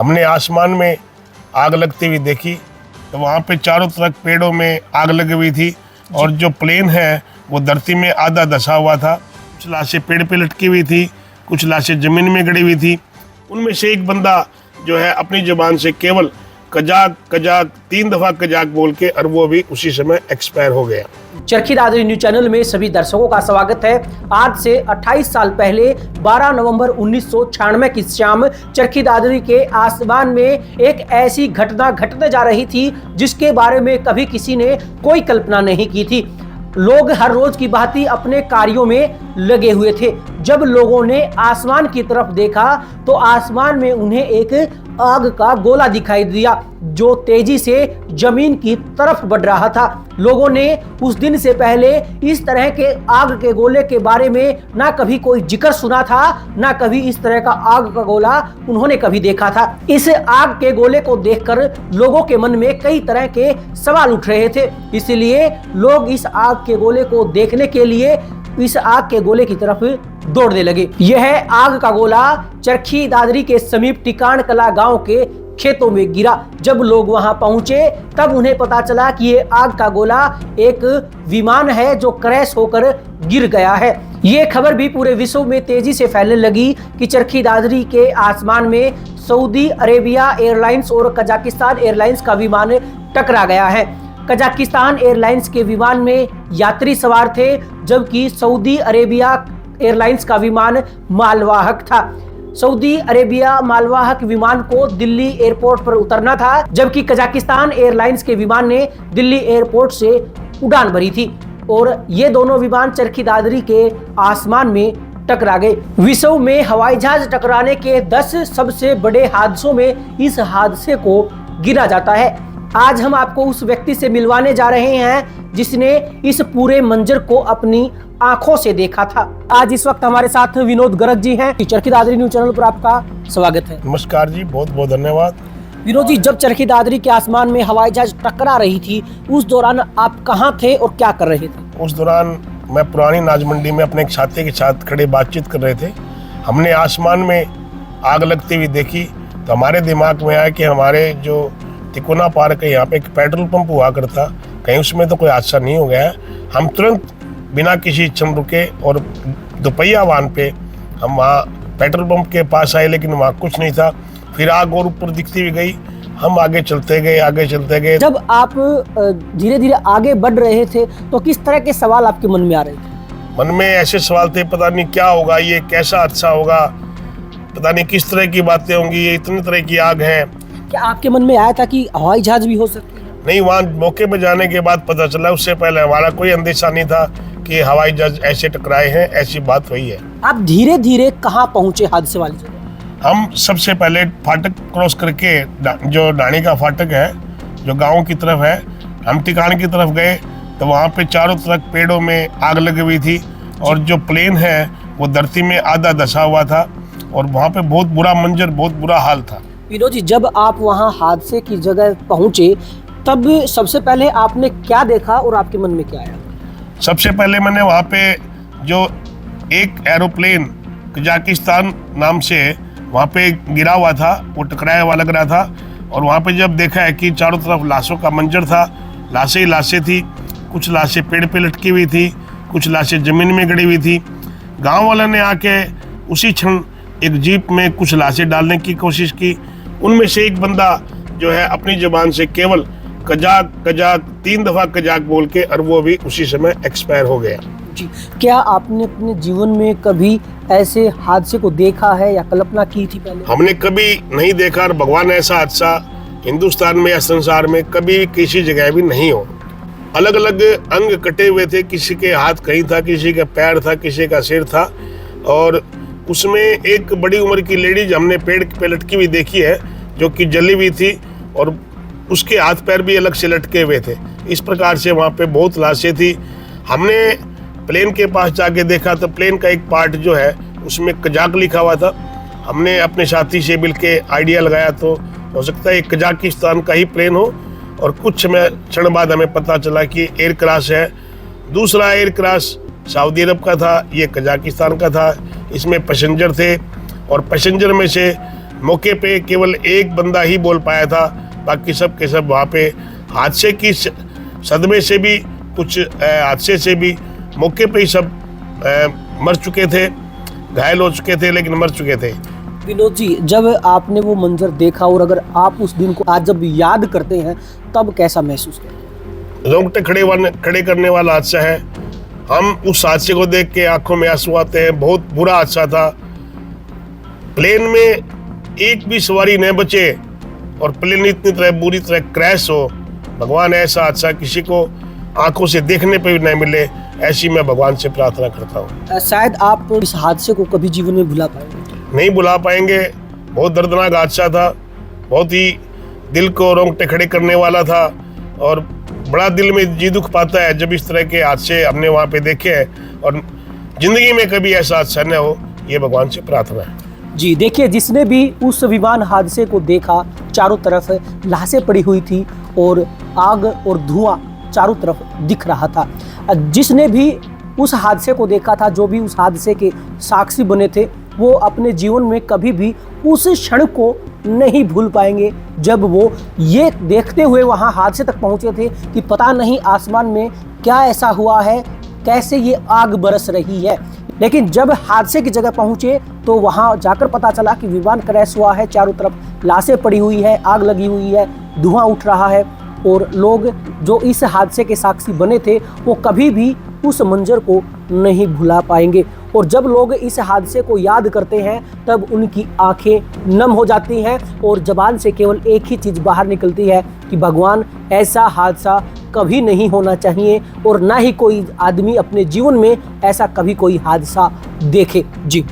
हमने आसमान में आग लगती हुई देखी, तो वहाँ पे चारों तरफ पेड़ों में आग लगी हुई थी और जो प्लेन है वो धरती में आधा धंसा हुआ था। कुछ लाशें पेड़ पे लटकी हुई थी, कुछ लाशें ज़मीन में गड़ी हुई थी। उनमें से एक बंदा जो है अपनी ज़बान से केवल कजाक कजाक 3 दफ़ा कजाक बोल के, और वो भी उसी समय एक्सपायर हो गया। चरखी दादरी न्यूज चैनल में सभी दर्शकों का स्वागत है। आज से 28 साल पहले 12 नवंबर 1996 की शाम चरखी दादरी के आसमान में एक ऐसी घटना घटने जा रही थी जिसके बारे में कभी किसी ने कोई कल्पना नहीं की थी। लोग हर रोज की भांति अपने कार्यों में लगे हुए थे। जब लोगों ने आसमान की तरफ देखा तो आसमान में उन्हें एक आग का गोला दिखाई दिया जो तेजी से जमीन की तरफ बढ़ रहा था। लोगों ने उस दिन से पहले इस तरह के आग के गोले के बारे में ना कभी कोई जिक्र सुना था, ना कभी इस तरह का आग का गोला उन्होंने कभी देखा था। इस आग के गोले को देखकर लोगों के मन में कई तरह के सवाल उठ रहे थे, इसलिए लोग इस आग के गोले को देखने के लिए इस आग के गोले की तरफ दौड़ने लगे। यह आग का गोला चरखी दादरी के समीप टिकाण कला गांव के खेतों में गिरा। जब लोग वहां पहुंचे तब उन्हें पता चला कि ये आग का गोला एक विमान है जो क्रैश होकर गिर गया है। ये खबर भी पूरे विश्व में तेजी से फैलने लगी कि चरखी दादरी के आसमान में सऊदी अरेबिया एयरलाइंस और कजाकिस्तान एयरलाइंस का विमान टकरा गया है। कजाकिस्तान एयरलाइंस के विमान में यात्री सवार थे, जबकि सऊदी अरेबिया एयरलाइंस का विमान मालवाहक था। सऊदी अरेबिया मालवाहक विमान को दिल्ली एयरपोर्ट पर उतरना था, जबकि कजाकिस्तान एयरलाइंस के विमान ने दिल्ली एयरपोर्ट से उड़ान भरी थी और ये दोनों विमान चरखी दादरी के आसमान में टकरा गए। विश्व में हवाई जहाज टकराने के 10 सबसे बड़े हादसों में इस हादसे को गिना जाता है। आज हम आपको उस व्यक्ति से मिलवाने जा रहे हैं जिसने इस पूरे मंजर को अपनी आंखों से देखा था। आज इस वक्त हमारे साथ विनोद गर्ग जी हैं। चरखी दादरी न्यूज चैनल पर आपका स्वागत है। नमस्कार जी, बहुत बहुत धन्यवाद। विनोद जी, जब चरखी दादरी के आसमान में हवाई जहाज टकरा रही थी उस दौरान आप कहाँ थे और क्या कर रहे थे? उस दौरान मैं पुरानी नाज मंडी में अपने एक साथी के साथ खड़े बातचीत कर रहे थे। हमने आसमान में आग लगती हुई देखी, तो हमारे दिमाग में आया कि हमारे जो तिकोना पार्क है यहाँ पे एक पेट्रोल पंप हुआ करता, कहीं उसमें तो कोई हादसा नहीं हो गया है। हम तुरंत बिना किसी क्षण रुके और दोपहिया वाहन पे हम वहाँ पेट्रोल पंप के पास आए, लेकिन वहाँ कुछ नहीं था। फिर आग और ऊपर दिखती हुई गई, हम आगे चलते गए। जब आप धीरे धीरे आगे बढ़ रहे थे तो किस तरह के सवाल आपके मन में आ रहे थे? मन में ऐसे सवाल थे, पता नहीं क्या होगा, ये कैसा हादसा होगा, पता नहीं किस तरह की बातें होंगी, ये इतनी तरह की आग है। क्या आपके मन में आया था कि हवाई जहाज भी हो सकती है? नहीं, वहाँ मौके पे जाने के बाद पता चला। उससे पहले हमारा कोई अंदेशा नहीं था कि हवाई जहाज ऐसे टकराए हैं, ऐसी बात हुई है। आप धीरे धीरे कहाँ पहुँचे हादसे वाली जगह? हम सबसे पहले फाटक क्रॉस करके जो डाणी का फाटक है जो गाँव की तरफ है, हम टिकाण की तरफ गए, तो वहाँ पे चारों तरफ पेड़ों में आग लगी हुई थी और जो प्लेन है वो धरती में आधा धंसा हुआ था और वहाँ पे बहुत बुरा मंजर, बहुत बुरा हाल था। विनोद जी, जब आप वहाँ हादसे की जगह पहुँचे तब सबसे पहले आपने क्या देखा और आपके मन में क्या आया? सबसे पहले मैंने वहाँ पे जो एक एरोप्लेन कजाकिस्तान नाम से वहाँ पे गिरा हुआ था, वो टकराया हुआ लग रहा था। और वहाँ पे जब देखा है कि चारों तरफ लाशों का मंजर था, लाशें ही लाशें थी, कुछ लाशें पेड़ पे लटकी हुई थी, कुछ लाशें ज़मीन में गड़ी हुई थी। गाँव वालों ने आके उसी क्षण एक जीप में कुछ लाशें डालने की कोशिश की। उनमें से एक बंदा जो है अपनी ज़बान से केवल कजाक कजाक 3 दफ़ा कजाक बोल के, और वो भी उसी समय एक्सपायर हो गया। जी, क्या आपने अपने जीवन में कभी ऐसे हादसे को देखा है या कल्पना की थी पहले? हमने कभी नहीं देखा, और भगवान ऐसा हादसा हिंदुस्तान में या संसार में कभी किसी जगह भी नहीं हो। अलग अलग अंग कटे हुए थे, किसी के हाथ कहीं था, किसी का पैर था, किसी का सिर था, और उसमें एक बड़ी उम्र की लेडीज हमने पेड़ पे लटकी हुई देखी है जो कि जली हुई थी और उसके हाथ पैर भी अलग से लटके हुए थे। इस प्रकार से वहाँ पे बहुत लाशें थी। हमने प्लेन के पास जाके देखा तो प्लेन का एक पार्ट जो है उसमें कजाक लिखा हुआ था। हमने अपने साथी से मिल के आइडिया लगाया, तो हो सकता है ये कजाकिस्तान का ही प्लेन हो, और कुछ क्षण बाद हमें पता चला कि एयर क्रैश है। दूसरा एयर क्रैश सऊदी अरब का था, ये कजाकिस्तान का था। इसमें पैसेंजर थे और पैसेंजर में से मौके पे केवल एक बंदा ही बोल पाया था, बाकी सब के सब वहाँ पे हादसे की सदमे से भी, कुछ हादसे से भी मौके पे ही सब मर चुके थे, घायल हो चुके थे, लेकिन मर चुके थे। विनोद जी, जब आपने वो मंजर देखा और अगर आप उस दिन को आज जब याद करते हैं तब कैसा महसूस करते हैं? रोंगटे खड़े करने वाला हादसा है। हम उस हादसे को देख के आंखों में आंसू आते हैं। बहुत बुरा हादसा था। प्लेन में एक भी सवारी न बचे और प्लेन इतनी तरह बुरी तरह क्रैश हो, भगवान ऐसा हादसा किसी को आंखों से देखने पे भी नहीं मिले, ऐसी मैं भगवान से प्रार्थना करता हूँ। शायद आप इस हादसे को कभी जीवन में भुला पाएंगे? नहीं भुला पाएंगे। बहुत दर्दनाक हादसा था, बहुत ही दिल को रोंगटे खड़े करने वाला था और बड़ा दिल में जी दुख पाता है जब इस तरह के हादसे हमने वहाँ पे देखे हैं, और जिंदगी में कभी ऐसा हादसा न हो, ये भगवान से प्रार्थना है। जी देखिए, जिसने भी उस विमान हादसे को देखा, चारों तरफ लाशें पड़ी हुई थी और आग और धुआं चारों तरफ दिख रहा था। जिसने भी उस हादसे को देखा था, जो भी उस हादसे के साक्षी बने थे, वो अपने जीवन में कभी भी उस क्षण को नहीं भूल पाएंगे जब वो ये देखते हुए वहाँ हादसे तक पहुँचे थे कि पता नहीं आसमान में क्या ऐसा हुआ है, कैसे ये आग बरस रही है। लेकिन जब हादसे की जगह पहुँचे तो वहाँ जाकर पता चला कि विमान क्रैश हुआ है, चारों तरफ लाशें पड़ी हुई है, आग लगी हुई है, धुआं उठ रहा है और लोग जो इस हादसे के साक्षी बने थे वो कभी भी उस मंजर को नहीं भुला पाएंगे। और जब लोग इस हादसे को याद करते हैं तब उनकी आंखें नम हो जाती हैं और ज़बान से केवल एक ही चीज़ बाहर निकलती है कि भगवान ऐसा हादसा कभी नहीं होना चाहिए और ना ही कोई आदमी अपने जीवन में ऐसा कभी कोई हादसा देखे। जी,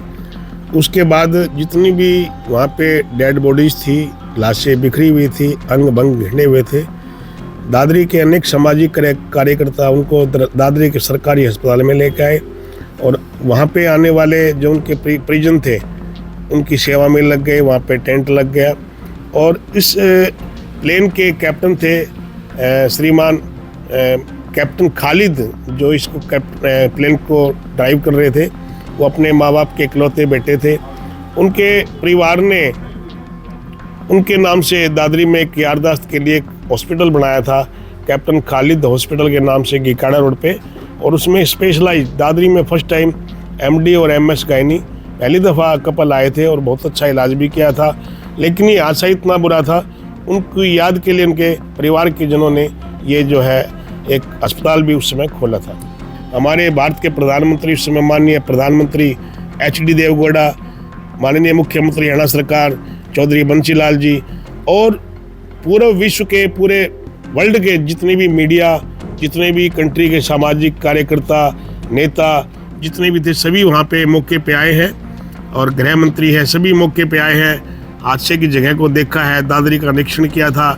उसके बाद जितनी भी वहाँ पे डेड बॉडीज थी, लाशें बिखरी हुई थी, अंग भंग घिरने हुए थे, दादरी के अनेक सामाजिक कार्यकर्ता उनको दादरी के सरकारी अस्पताल में लेके आए और वहाँ पे आने वाले जो उनके परिजन थे उनकी सेवा में लग गए। वहाँ पे टेंट लग गया और इस प्लेन के कैप्टन थे श्रीमान कैप्टन खालिद, जो इसको प्लेन को ड्राइव कर रहे थे, वो अपने माँ बाप के इकलौते बेटे थे। उनके परिवार ने उनके नाम से दादरी में एक यारदाश्त के लिए एक हॉस्पिटल बनाया था, कैप्टन खालिद हॉस्पिटल के नाम से, गिकाड़ा रोड पे, और उसमें स्पेशलाइज दादरी में फर्स्ट टाइम एमडी और एमएस गायनी पहली दफ़ा कपल आए थे और बहुत अच्छा इलाज भी किया था। लेकिन ये हादसा इतना बुरा था, उनकी याद के लिए उनके परिवार के जनों ने ये जो है एक अस्पताल भी उस समय खोला था। हमारे भारत के प्रधानमंत्री उस समय माननीय प्रधानमंत्री HD देवगौड़ा, माननीय मुख्यमंत्री हरियाणा सरकार चौधरी बंसीलाल जी और पूरे विश्व के, पूरे वर्ल्ड के जितने भी मीडिया, जितने भी कंट्री के सामाजिक कार्यकर्ता, नेता जितने भी थे, सभी वहाँ पे मौके पे आए हैं और गृह मंत्री है, सभी मौके पे आए हैं। हादसे की जगह को देखा है, दादरी का निरीक्षण किया था।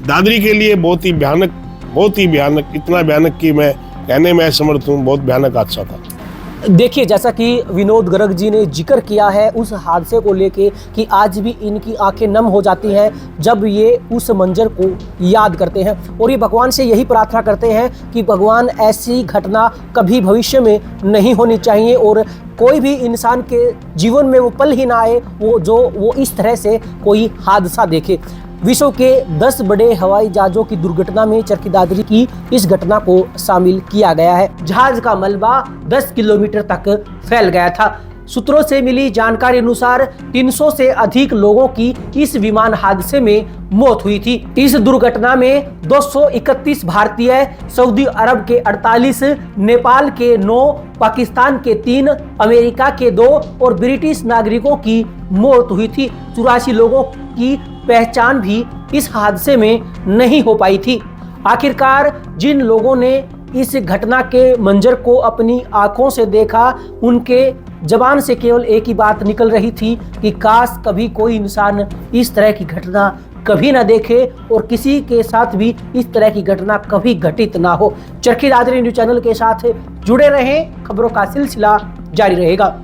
दादरी के लिए बहुत ही भयानक, इतना भयानक कि मैं कहने में असमर्थ हूँ, बहुत भयानक हादसा था। देखिए, जैसा कि विनोद गर्ग जी ने जिक्र किया है उस हादसे को लेके कि आज भी इनकी आंखें नम हो जाती हैं जब ये उस मंजर को याद करते हैं और ये भगवान से यही प्रार्थना करते हैं कि भगवान ऐसी घटना कभी भविष्य में नहीं होनी चाहिए और कोई भी इंसान के जीवन में वो पल ही ना आए वो इस तरह से कोई हादसा देखे। विश्व के 10 बड़े हवाई जहाज़ों की दुर्घटना में चरखी दादरी की इस घटना को शामिल किया गया है। जहाज का मलबा 10 किलोमीटर तक फैल गया था। सूत्रों से मिली जानकारी अनुसार 300 से अधिक लोगों की इस विमान हादसे में मौत हुई थी। इस दुर्घटना में 231 भारतीय, सऊदी अरब के 48, नेपाल के 9, पाकिस्तान के 3, अमेरिका के 2 और ब्रिटिश नागरिकों की मौत हुई थी। 84 लोगों की पहचान भी इस हादसे में नहीं हो पाई थी। आखिरकार जिन लोगों ने इस घटना के मंजर को अपनी आंखों से देखा, उनके जबान से केवल एक ही बात निकल रही थी कि काश कभी कोई इंसान इस तरह की घटना कभी ना देखे और किसी के साथ भी इस तरह की घटना कभी घटित ना हो। चरखी दादरी न्यूज़ चैनल के साथ जुड़े रहें, खबरों का सिलसिला जारी रहेगा।